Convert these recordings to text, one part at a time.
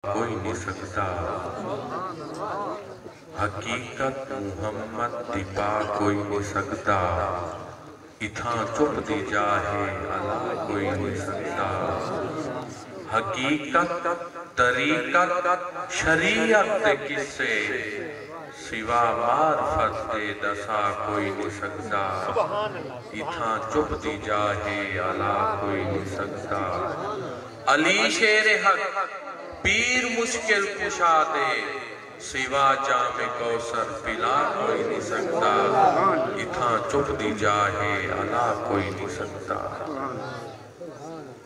کوئی نہیں سکتا حقیقت محمد دیپا کوئی نہیں سکتا اتھاں چپ دی جاہے اللہ کوئی نہیں سکتا حقیقت طریقت شریعت دے کسے سوا معرفت دے دسا کوئی نہیں سکتا اتھاں چپ دی جاہے اللہ کوئی نہیں سکتا علی شیر حق پیر مشکل کشا دے سوا جام کوثر پلا کوئی نہیں سکتا اتھاں چپ دی جاہے اللہ کوئی نہیں سکتا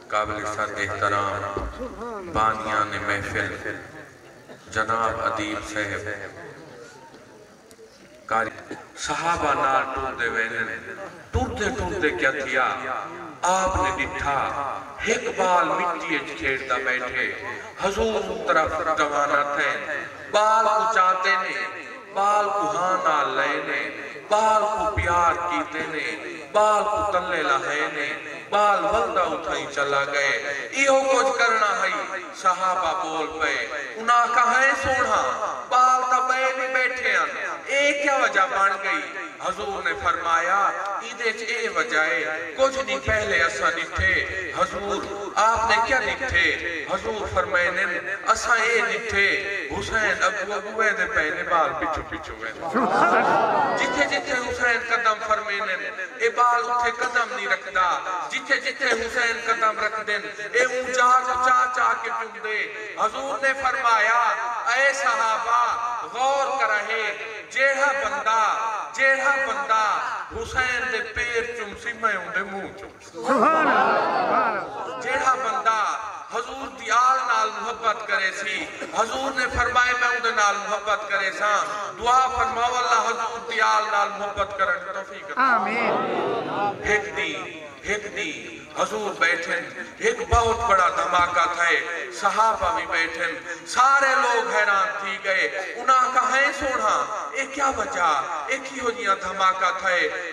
قابل سر احترام بانیان محفل جناب ادیب صاحب صحابہ نال ٹوردے وینن ٹوردے کیا تھیا آپ نے ڈٹھا ایک بال مٹی اچ کھیڑتا بیٹھے حضور طرف جوانا تھے بال کو چاہتے نے بال کو ہانا لے نے بال کو پیار کیتے نے بال کو تلے لہے نے بال ولدہ اٹھائی چلا گئے ایہو کچھ کرنا ہے صحابہ بول پے انہاں کہاں سوڑھا بال تا بے بھی بیٹھے ہیں ایک کیا وجہ بن گئی حضور نے فرمایا ایدے اے وجہ ہے کچھ نہیں پہلے اسا نٹھے حضور آپ نے کیا نٹھے حضور فرمائنے اسا اے نٹھے حسین ابو دے پہلے بال پچھو گئے جتھے حسین قدم فرمائنے اے بال اتھے قدم نہیں رکھدا جتھے حسین قدم رکھ دیں اے اونچا چاہ کے چک دے حضور نے فرمایا اے صحابہ غور کرہے جیڑا بندہ حسین دے پیر چمسی میں ہوں دے منہ چمسی جیڑا بندہ حضور دی آل نال محبت کرے سی حضور نے فرمائے میں ہوں دے نال محبت کرے سا دعا فرماو اللہ حضور دی آل نال محبت کرے توفیق آمین ایک دی حضور بیٹھن ایک بہت بڑا دھماکہ تھا صحابہ بھی بیٹھن سارے لوگ حیران تھی گئے انہاں کہیں سوڑھا ایک کیا وجہ ایک ہی ہو جیا دھماکہ تھا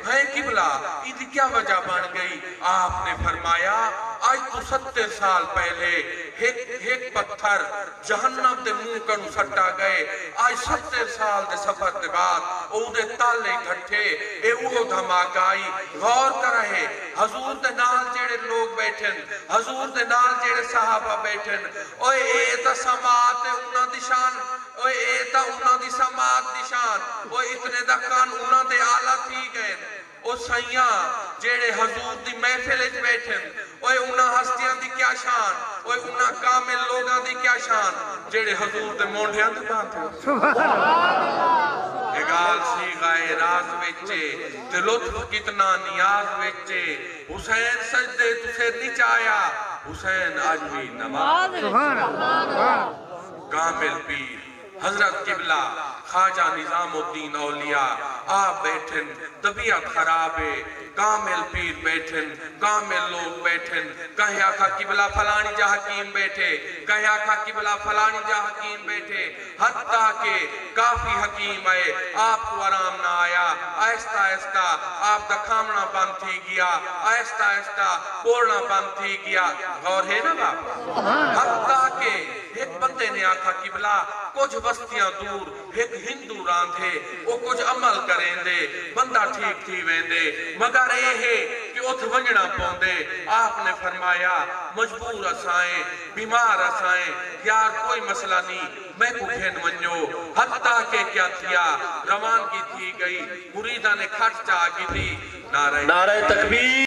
ہے قبلہ ایدی کیا وجہ بن گئی آپ نے فرمایا آج تو 70 سال پہلے ایک پتھر جہنم دے منہ کنو سٹا گئے آج 70 سال دے سفر دے بعد او دے تالے گھٹے اے اوہ دھماکہ آئی غور کرے حضور دے نال جیڑے لوگ بیٹھن حضور دے نال جیڑے صحابہ بیٹھن اوے اے تا سماعت انہاں دی شان اوے اے تا انہاں دی سماعت دی شان اوے اتنے دا کان انہاں دے آلہ تھی گئے او سیاں جیڑے حضور دی محفل اچ بیٹھن اوے انہاں ہستیاں دی کیا شان اوے انہاں کامل لوگاں دی کیا شان جیڑے حضور دے مونڈیاں دی بات ہو سبحان اللہ اگال سیغائے راز وچے تے لطف کتنا نیاز وچے حسین سجدے تسے نچایا حسین آج بھی نماز سبحان اللہ کامل پیر حضرت قبلہ خواجہ نظام الدین اولیاء آپ بیٹھن طبیعت خراب ہے کامل پیر بیٹھن کامل لوگ بیٹھن کہیں آکھا قبلہ فلانی جا حکیم بیٹھے کہیں آکھا قبلہ فلانی جا حکیم بیٹھے حتیٰ کہ کافی حکیم آئے آپ کو آرام نہ آیا آہستہ آہستہ آپ دا کھامنا بند تھی گیا آہستہ آہستہ بولنا بند تھی گیا غور ہے نا باپ حتیٰ کہ ایک بندے نے آکھا قبلہ کچھ بستیاں دور ایک ہندو راندھے وہ کچھ عمل کریں دے بندہ ٹھیک تھی ویندے مگر اے ہے کہ اتھ ونجنا پوندے آپ نے فرمایا مجبور اسائیں بیمار اسائیں یار کوئی مسئلہ نہیں میں کو گھن ونجو حتیٰ کہ کیا تھیا روان کی تھی گئی مریدہ نے کھٹ چاہ کی تھی نعرہ تکبیر